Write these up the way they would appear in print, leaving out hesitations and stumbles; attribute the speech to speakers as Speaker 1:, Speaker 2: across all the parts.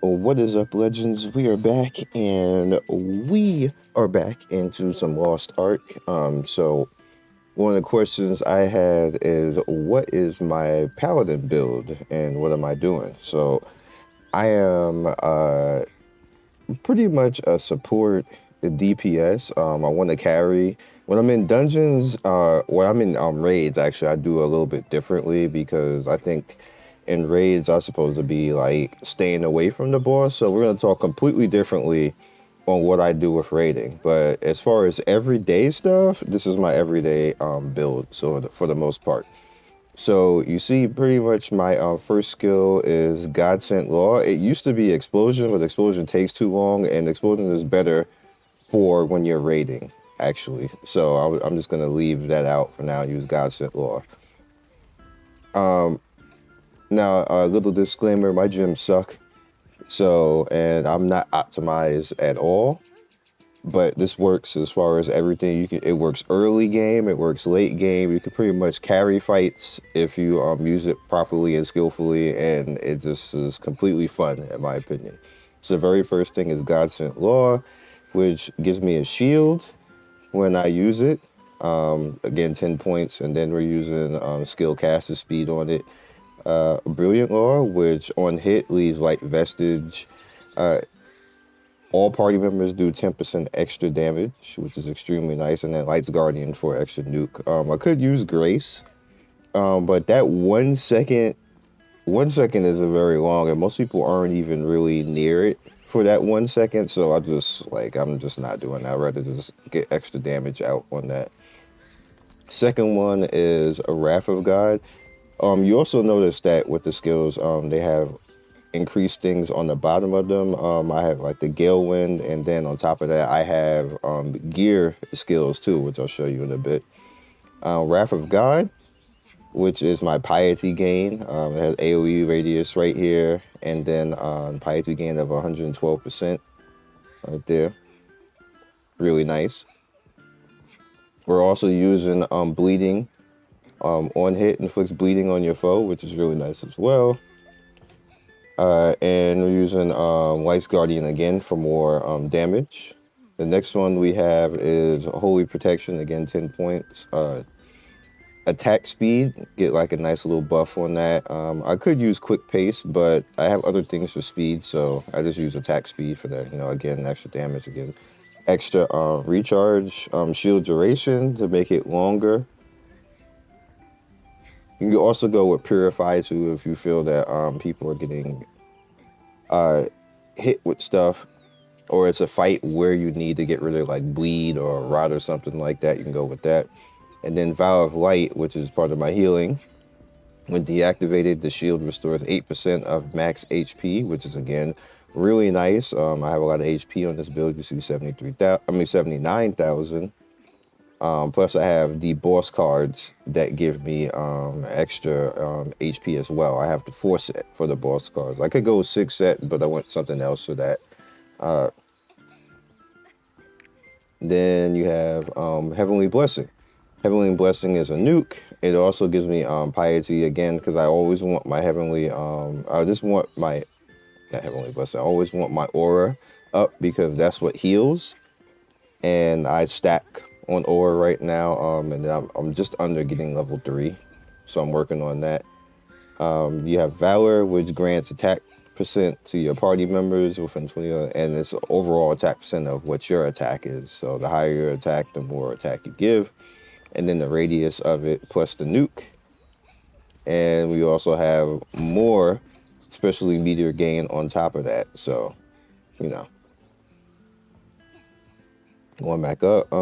Speaker 1: What is up, legends? We are back, and we are back into some Lost Ark. So one of the questions I had is, what is my Paladin build, and what am I doing? So I am pretty much a support the DPS. I want to carry. When I'm in dungeons, when I'm in raids, actually, I do a little bit differently because I think in raids I'm supposed to be like staying away from the boss. So we're gonna talk completely differently on what I do with raiding. But as far as everyday stuff, this is my everyday build. So for the most part. So you see, pretty much my first skill is God Sent Law. It used to be Explosion, but Explosion takes too long, and Explosion is better for when you're raiding, actually. So I'm just gonna leave that out for now and use God Sent Law. Um, Now a little disclaimer: my gyms suck, so and I'm not optimized at all. But this works as far as everything. It works early game, it works late game. You can pretty much carry fights if you use it properly and skillfully, and it just is completely fun in my opinion. So the very first thing is God Sent Law, which gives me a shield when I use it. Again, 10 points, and then we're using skill caster speed on it. Brilliant Law, which on hit leaves light vestige. Uh, all party members do 10% extra damage, which is extremely nice. And then Light's Guardian for extra nuke. I could use Grace, but that 1 second, 1 second is a very long, and most people aren't even really near it for that 1 second. So I'm just not doing that. I'd rather just get extra damage out on that. Second one is a Wrath of God. You also notice that with the skills, they have increased things on the bottom of them. I have like the Gale Wind, and then on top of that, I have gear skills too, which I'll show you in a bit. Wrath of God, which is my piety gain. It has AoE radius right here, and then piety gain of 112% right there. Really nice. We're also using bleeding. On hit inflicts bleeding on your foe, which is really nice as well. And we're using Light's Guardian again for more damage. The next one we have is Holy Protection, again 10 points. Attack speed, get like a nice little buff on that. I could use quick pace, but I have other things for speed, so I just use attack speed for that. Again, extra damage, again, extra recharge, shield duration to make it longer. You can also go with Purify too if you feel that people are getting hit with stuff, or it's a fight where you need to get rid of like bleed or rot or something like that. You can go with that. And then Vow of Light, which is part of my healing. When deactivated, the shield restores 8% of max HP, which is again really nice. I have a lot of HP on this build. You see 79,000. Plus I have the boss cards that give me extra HP as well. I have the 4 set for the boss cards. I could go 6 set, but I want something else for that. Then you have Heavenly Blessing. Heavenly Blessing is a nuke. It also gives me piety again, because I always want my heavenly, I just want my, not Heavenly Blessing, I always want my aura up because that's what heals. And I stack on aura right now, and I'm just under getting level 3. So I'm working on that. You have Valor, which grants attack percent to your party members within 20, and it's overall attack percent of what your attack is. So the higher your attack, the more attack you give. And then the radius of it plus the nuke. And we also have more specialty meteor gain on top of that. So, going back up,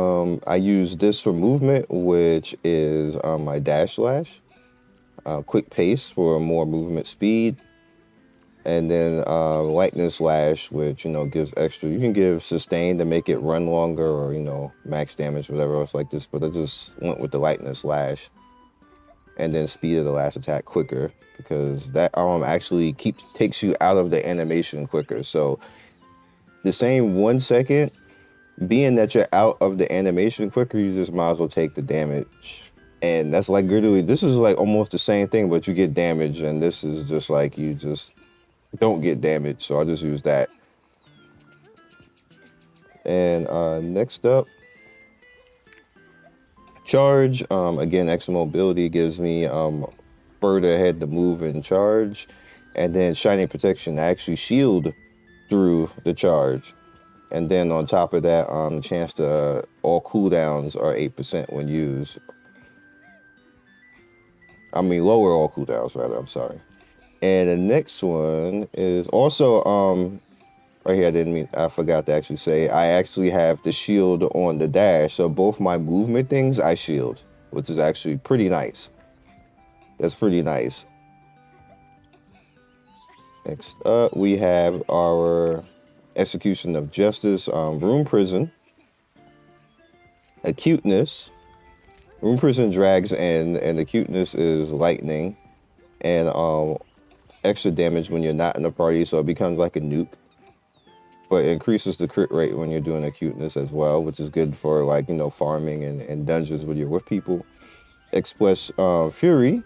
Speaker 1: I use this for movement, which is my dash slash. Quick pace for more movement speed. And then lightning slash, which gives extra. You can give sustain to make it run longer, or max damage, whatever else like this. But I just went with the lightning slash, and then speed of the last attack quicker, because that actually takes you out of the animation quicker. So the same 1 second, being that you're out of the animation quicker, you just might as well take the damage. And that's like literally, this is like almost the same thing, but you get damage, and this is just like you just don't get damaged, so I'll just use that. And next up, charge. Again, extra mobility gives me further ahead to move and charge. And then shining protection, I actually shield through the charge. And then on top of that, the chance to all cooldowns are 8% when used. I mean, lower all cooldowns, rather, I'm sorry. And the next one is also, right here, I forgot to actually say, I actually have the shield on the dash. So both my movement things, I shield, which is actually pretty nice. That's pretty nice. Next up, we have our Execution of Justice, Room Prison, Acuteness. Room Prison drags and Acuteness is lightning, and extra damage when you're not in the party, so it becomes like a nuke. But it increases the crit rate when you're doing Acuteness as well, which is good for, like, you know, farming and dungeons when you're with people. Express Fury,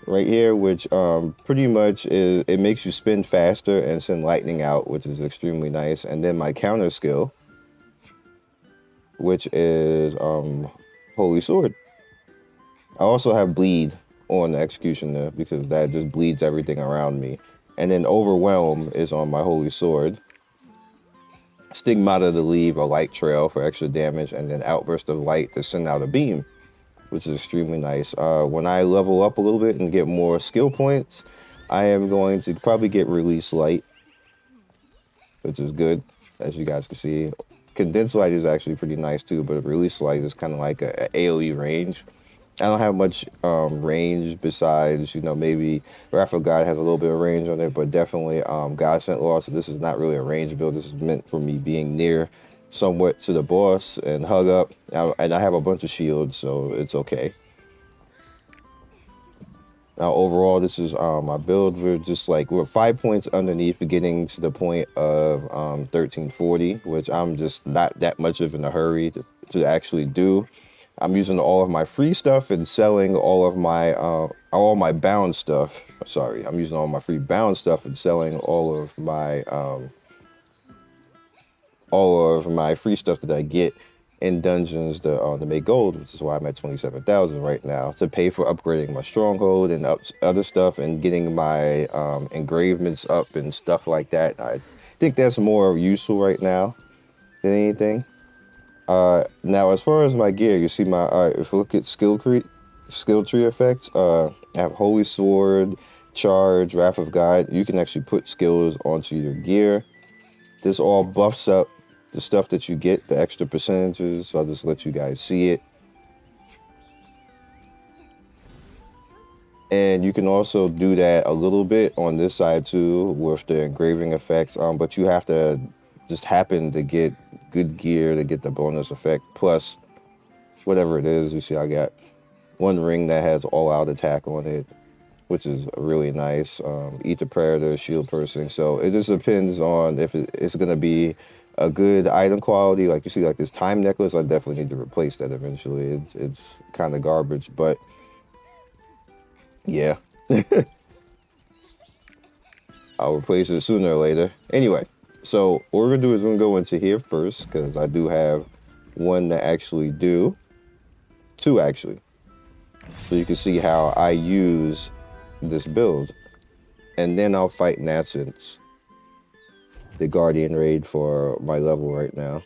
Speaker 1: right here, which pretty much it makes you spin faster and send lightning out, which is extremely nice. And then my counter skill, which is Holy Sword. I also have bleed on the Executioner because that just bleeds everything around me. And then Overwhelm is on my Holy Sword. Stigmata to leave a light trail for extra damage, and then Outburst of Light to send out a beam, which is extremely nice. When I level up a little bit and get more skill points, I am going to probably get Release Light, which is good, as you guys can see. Condensed Light is actually pretty nice too, but Release Light is kind of like a AoE range. I don't have much range besides, you know, maybe Wrath of God has a little bit of range on it, but definitely God Sent Law, so this is not really a range build. This is meant for me being near somewhat to the boss and hug up. And I have a bunch of shields, so it's okay. Now, overall, this is my build. We're 5 points underneath, getting to the point of 1340, which I'm just not that much of in a hurry to actually do. I'm using all of my free stuff and selling all of my bound stuff. Sorry, I'm using all my free bound stuff and selling all of my free stuff that I get in dungeons to make gold, which is why I'm at 27,000 right now, to pay for upgrading my stronghold and other stuff and getting my engravements up and stuff like that. I think that's more useful right now than anything. Now, as far as my gear, you see if you look at skill tree effects, I have Holy Sword, Charge, Wrath of God. You can actually put skills onto your gear. This all buffs up the stuff that you get, the extra percentages, so I'll just let you guys see it. And you can also do that a little bit on this side too with the engraving effects, but you have to just happen to get good gear to get the bonus effect, plus whatever it is. You see I got one ring that has all out attack on it, which is really nice. Eat the Predator, shield person. So it just depends on if it's going to be a good item quality. Like you see, like this time necklace, I definitely need to replace that eventually. It's kind of garbage, but yeah. I'll replace it sooner or later. Anyway, so what we're going to do is we're going to go into here first, because I do have one to actually do. Two, actually. So you can see how I use this build. And then I'll fight Natsons, the Guardian raid for my level right now.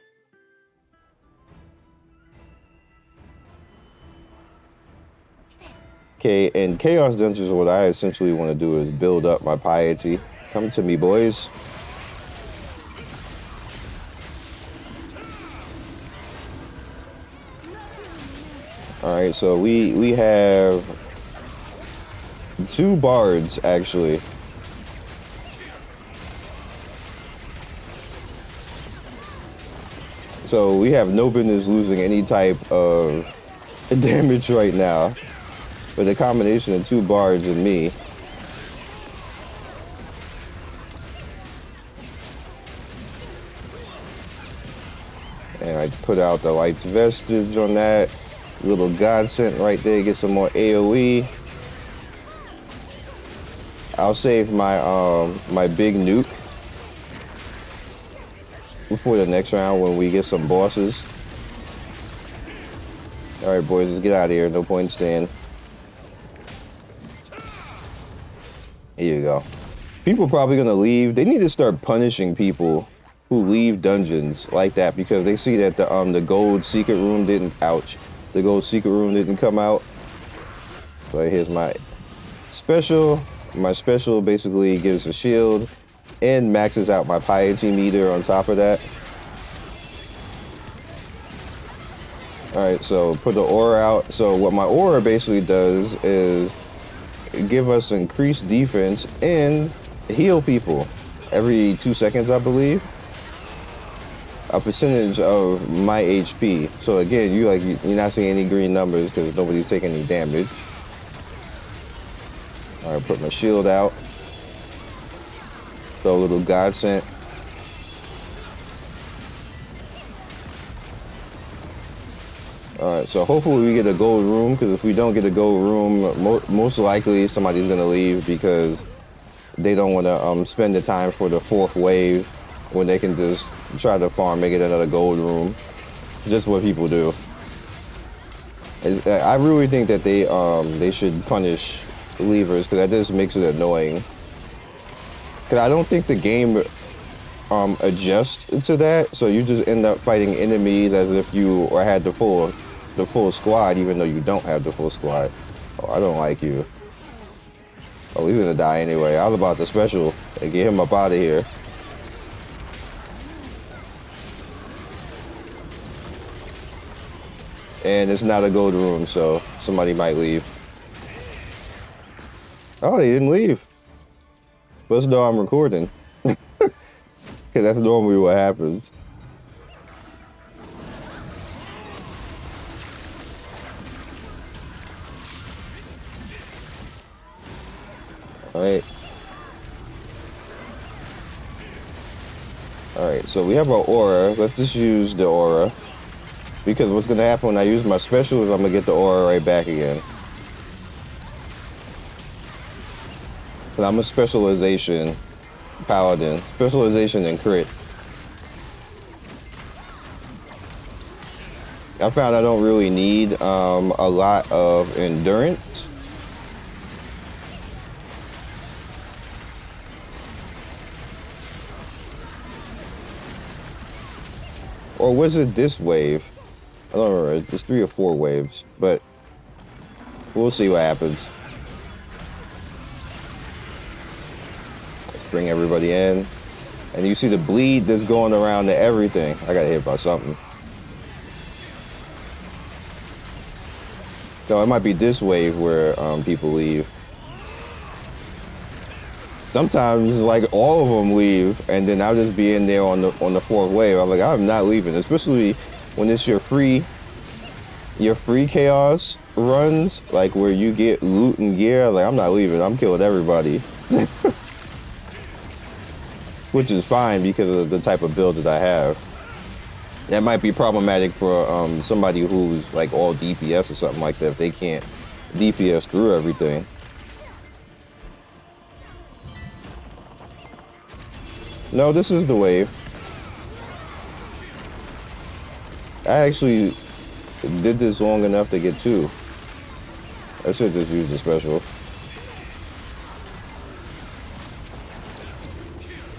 Speaker 1: Okay, and Chaos Dungeons, what I essentially want to do is build up my piety. Come to me, boys. All right, so we have two bards, actually. So we have no business losing any type of damage right now. But the combination of two bards and me. And I put out the Light's Vestige on that. Little godsend right there, get some more AoE. I'll save my my big nuke before the next round when we get some bosses. All right, boys, let's get out of here. No point in staying. Here you go. People are probably gonna leave. They need to start punishing people who leave dungeons like that because they see that the gold secret room didn't. Ouch. The gold secret room didn't come out. So here's my special. My special basically gives a shield and maxes out my piety meter on top of that. Alright, so put the aura out. So what my aura basically does is give us increased defense and heal people every 2 seconds, I believe. A percentage of my HP. So again, you're not seeing any green numbers because nobody's taking any damage. All right, put my shield out. Throw a little godsend. All right, so hopefully we get a gold room because if we don't get a gold room, most likely somebody's gonna leave because they don't want to spend the time for the 4th wave when they can just try to farm, make it another gold room. Just what people do. I really think that they should punish leavers because that just makes it annoying. Because I don't think the game adjusts to that, so you just end up fighting enemies as if you had the full squad, even though you don't have the full squad. Oh, I don't like you. Oh, he's gonna die anyway. I was about to special and get him up out of here. And it's not a gold room, so somebody might leave. Oh, they didn't leave. But it's though I'm recording. Because that's normally what happens. Alright. Alright, so we have our aura. Let's just use the aura. Because what's going to happen when I use my special is I'm going to get the aura right back again. But I'm a specialization Paladin. Specialization and crit. I found I don't really need a lot of endurance. Or was it this wave? I don't remember. It's 3 or 4 waves, but we'll see what happens. Let's bring everybody in. And you see the bleed that's going around to everything. I got hit by something. So it might be this wave where people leave. Sometimes like all of them leave, and then I'll just be in there on the 4th wave. I'm like, I'm not leaving, especially when it's your free chaos runs, like where you get loot and gear. Like, I'm not leaving. I'm killing everybody, which is fine because of the type of build that I have. That might be problematic for somebody who's like all DPS or something like that if they can't DPS through everything. No, this is the wave. I actually did this long enough to get 2. I should just use the special.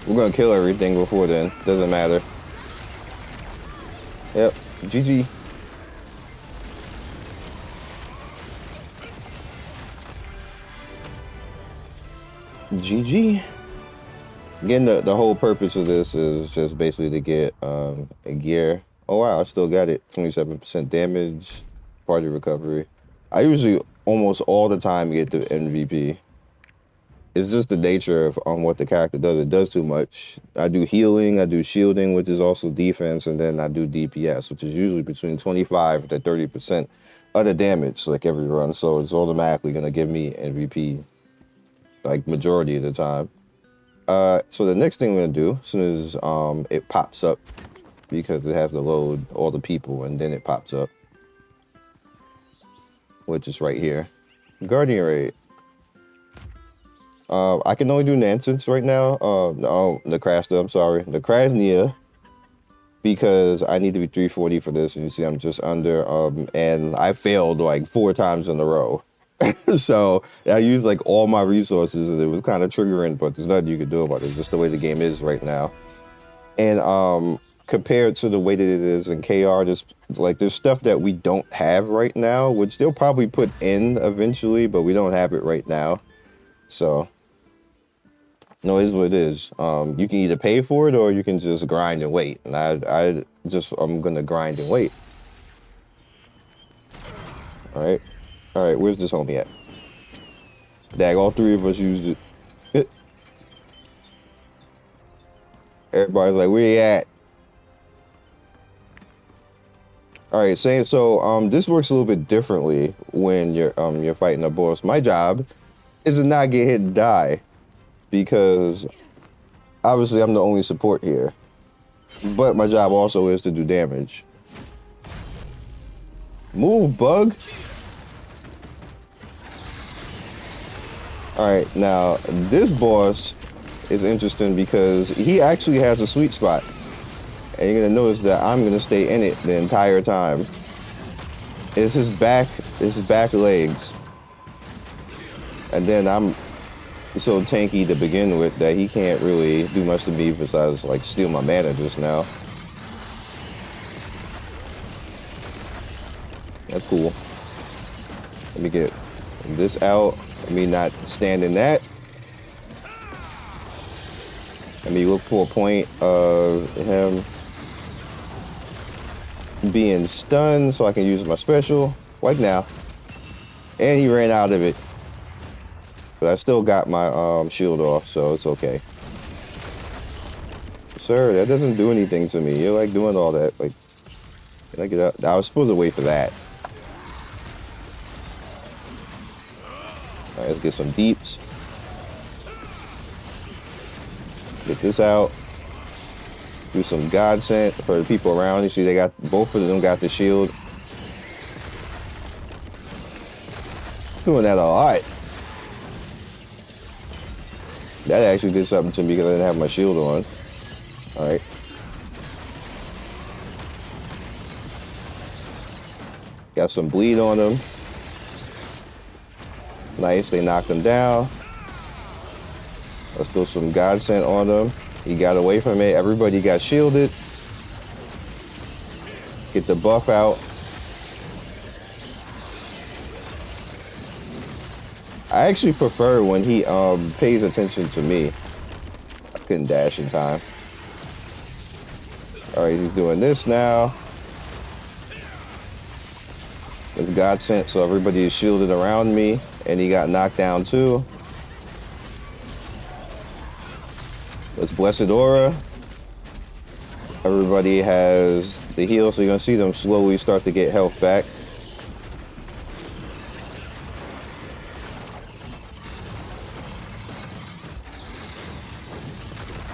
Speaker 1: We're gonna kill everything before then. Doesn't matter. Yep. GG. GG. Again, the whole purpose of this is just basically to get a gear. Oh wow, I still got it. 27% damage, party recovery. I usually almost all the time get the MVP. It's just the nature of what the character does. It does too much. I do healing, I do shielding, which is also defense, and then I do DPS, which is usually between 25 to 30% of the damage, like every run. So it's automatically gonna give me MVP, like majority of the time. So the next thing we're gonna do, as soon as it pops up, because it has to load all the people, and then it pops up, which is right here. Guardian Raid. I can only do Nansens right now. No, the Krasna, I'm sorry. The Krasnia, because I need to be 340 for this. And you see, I'm just under. And I failed like 4 times in a row. So I used like all my resources and it was kind of triggering, but there's nothing you can do about it. It's just the way the game is right now. And compared to the way that it is in KR, there's stuff that we don't have right now, which they'll probably put in eventually, but we don't have it right now. So no, it is what it is. You can either pay for it or you can just grind and wait. And I'm gonna grind and wait. All right, where's this homie at? Dag, all 3 of us used it. Everybody's like, where you at? All right, so this works a little bit differently when you're fighting a boss. My job is to not get hit and die, because obviously I'm the only support here. But my job also is to do damage. Move, bug. All right, now this boss is interesting because he actually has a sweet spot. And you're gonna notice that I'm gonna stay in it the entire time. It's his back legs. And then I'm so tanky to begin with that he can't really do much to me besides like steal my mana just now. That's cool. Let me get this out. Let me not stand in that. Let me look for a point of him being stunned so I can use my special, like now. And he ran out of it. But I still got my shield off, so it's okay. Sir, that doesn't do anything to me. You're like doing all that. Like, can I get out? I was supposed to wait for that. All right, let's get some deeps. Get this out. Do some godsend for the people around. You see, they got both of them got the shield. Doing that a lot. That actually did something to me because I didn't have my shield on. All right. Got some bleed on them. Nice, they knocked him down. Let's do some godsend on them. He got away from it. Everybody got shielded. Get the buff out. I actually prefer when he pays attention to me. I couldn't dash in time. All right, he's doing this now. It's godsend, so everybody is shielded around me, and he got knocked down too. Let's Blessed Aura. Everybody has the heal, so you're gonna see them slowly start to get health back.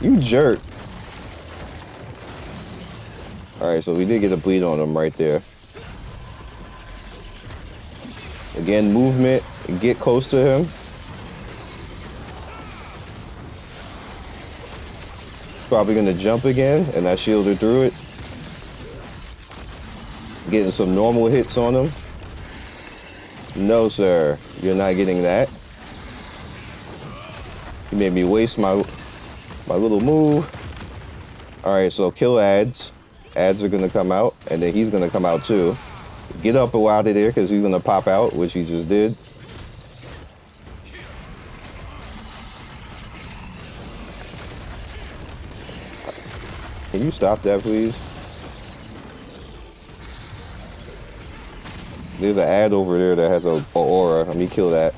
Speaker 1: You jerk. All right, so we did get a bleed on him right there. Again, movement, get close to him. Probably gonna jump again, and I shielded through it. Getting some normal hits on him. No, sir, you're not getting that. You made me waste my little move. All right, so kill ads. Ads are gonna come out, and then he's gonna come out too. Get up and out of there, because he's gonna pop out, which he just did. Can you stop that, please? There's an ad over there that has a aura. Let me kill that.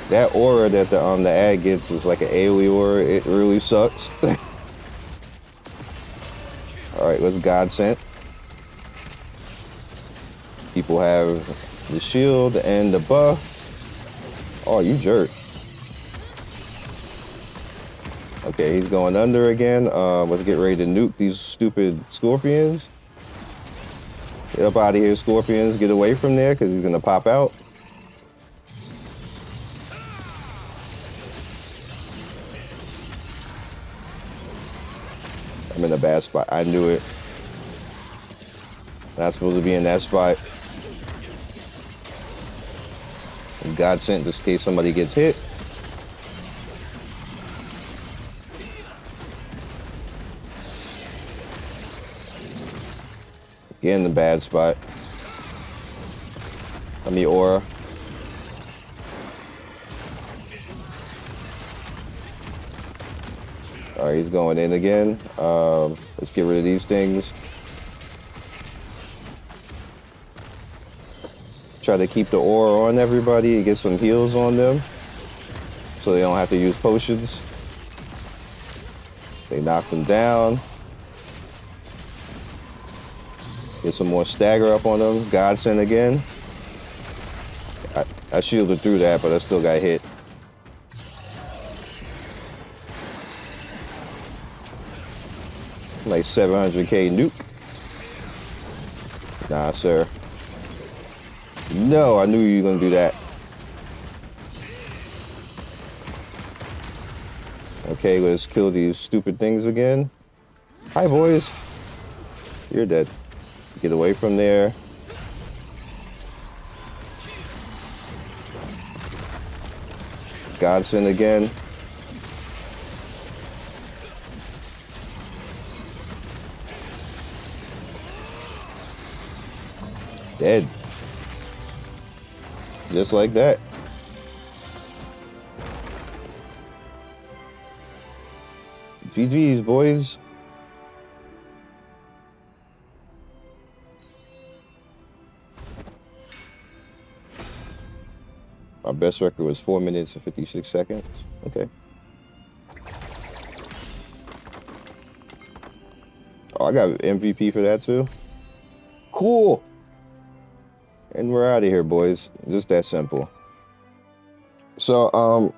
Speaker 1: That aura that the ad gets is like an AoE aura. It really sucks. All right, let's godsend. People have the shield and the buff. Oh, you jerk. Okay, he's going under again. Let's get ready to nuke these stupid scorpions. Get up out of here, scorpions. Get away from there, because he's going to pop out. I'm in a bad spot. I knew it. Not supposed to be in that spot. God sent just in case somebody gets hit. Get in the bad spot. I mean, aura. All right, he's going in again. Let's get rid of these things. Try to keep the aura on everybody and get some heals on them so they don't have to use potions. They knock them down. Get some more stagger up on them. Godsend again. I shielded through that, but I still got hit. Like 700k nuke. Nah, sir. No, I knew you were gonna do that. Okay, let's kill these stupid things again. Hi, boys. You're dead. Get away from there. Godsend again. Dead. Just like that. GG's, boys. My best record was 4 minutes and 56 seconds. Okay. Oh, I got MVP for that too. Cool. And we're out of here, boys. Just that simple. So,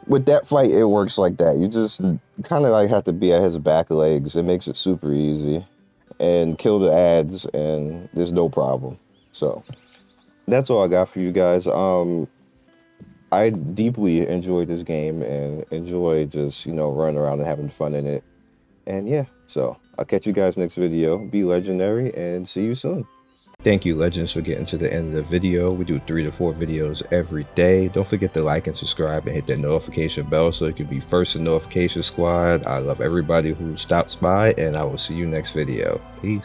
Speaker 1: with that fight, it works like that. You just kind of like have to be at his back legs. It makes it super easy. And kill the ads, and there's no problem. So, that's all I got for you guys. I deeply enjoyed this game and enjoy just, running around and having fun in it. And yeah, so I'll catch you guys next video. Be legendary and see you soon. Thank you, Legends, for getting to the end of the video. We do 3 to 4 videos every day. Don't forget to like and subscribe and hit that notification bell so you can be first in notification squad. I love everybody who stops by, and I will see you next video. Peace.